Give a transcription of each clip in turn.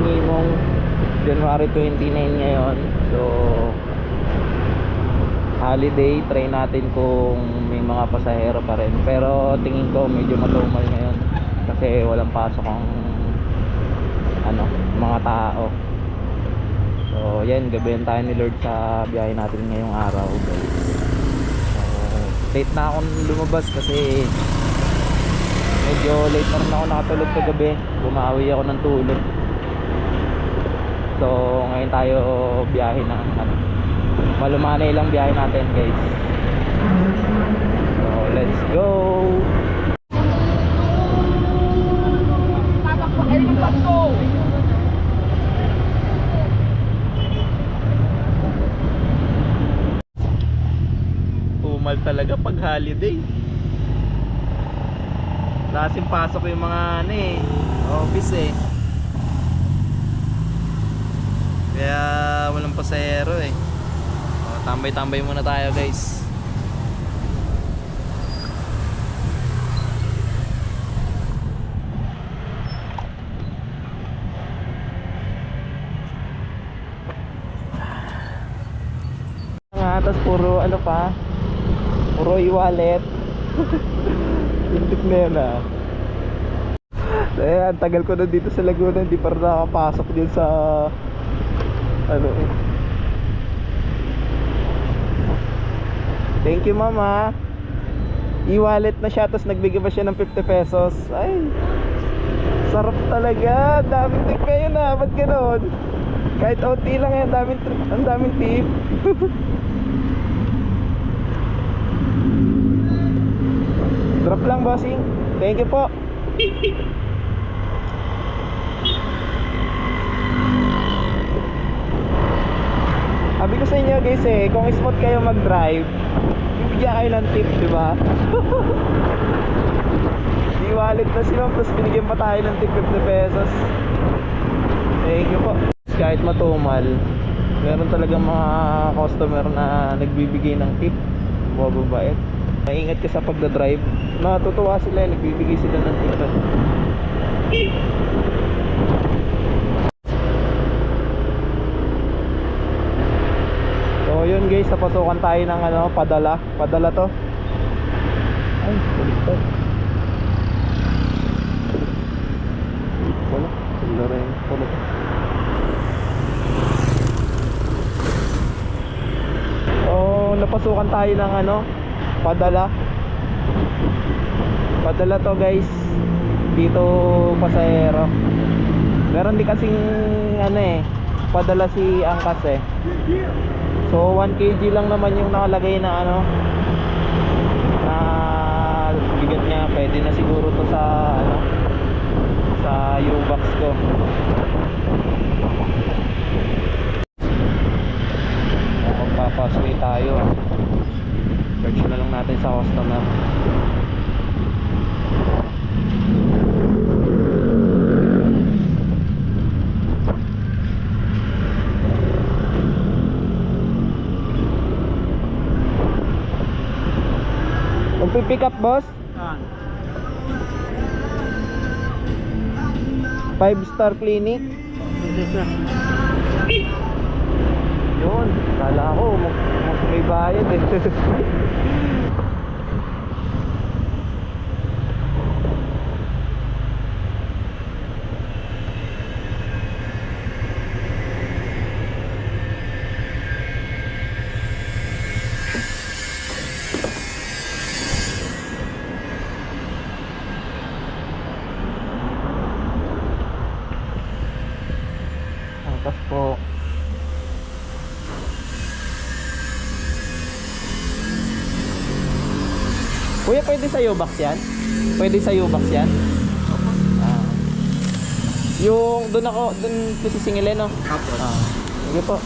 Tangimong. January 29 ngayon. So holiday, try natin kung may mga pasahero pa rin. Pero tingin ko medyo matumal ngayon kasi walang pasok ang mga tao. So yan, gabayan tayo ni Lord sa biyahe natin ngayong araw, guys. So late na akong lumabas kasi medyo late na rin ako nakatulog kagabi. Bumawi ako ng tulog. So ngayon tayo biyahe ng malumanay lang biyahe natin, guys. So let's go. Tumal talaga pag holiday. Lasing pasok yung mga office eh. Kaya walang pasahero eh. Tambay-tambay muna tayo, guys. Tapos puro puro e-wallet. Tintik na yan ah. Ang tagal ko na dito sa Laguna, hindi pa rin nakapasok din sa Thank you, mama. E-wallet na siya, tapos nagbigay pa siya ng 50 pesos. Ay, sarap talaga. Daming tip kayo na. Ba't gano'n? Kahit OT lang yan, ang daming tip. Drop lang, bossing. Thank you po. Sabi ko sa inyo, guys kung smooth kayo mag-drive, bibigyan kayo ng tip, di ba? Di wallet na si ma'am, tapos binigyan pa tayo ng tip 50 pesos. Thank you po. Kahit matumal, meron talagang mga customer na nagbibigay ng tip. Mababait. Maingat ka sa pagdadrive. Natutuwa sila, nagbibigay sila ng tip. So yun, guys, napasukan tayo ng padala to. Ay, baliktad. Wala rin. Oh, napasukan tayo ng padala to, guys. Dito pasahero. Meron din kasing padala si Angkas eh. So 1 kg lang naman yung nakalagay na na bigat niya. Pwede na siguro to sa sa U-box ko. Magpapasway tayo. Search na lang natin sa customer. Magpipick up, boss? 5-star clinic. Yun, kala ko may bayad eh. Angkas po. Kuya, pwede sa U-box yan? Pwede sa U-box yan? Yung doon ko sisingilin, no? Sige po.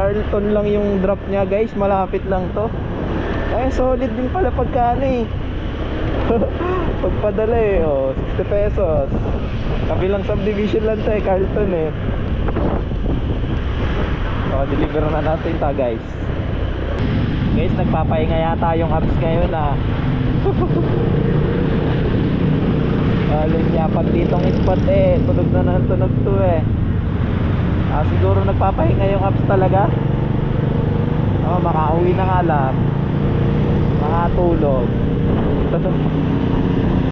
Carlton lang yung drop niya guys, malapit lang to. Ay solid din pala pagka ano eh. Pagpadala eh, oh, 60 pesos. Kabilang subdivision lang to eh, Carlton eh. So deliver na natin ta guys. Guys, nagpapahinga yata yung apps ngayon ah. Pag ditong spot eh, tunog na ng tunog to eh. Siguro nagpapahinga yung apps talaga. Makauwi na nga lang, makatulog.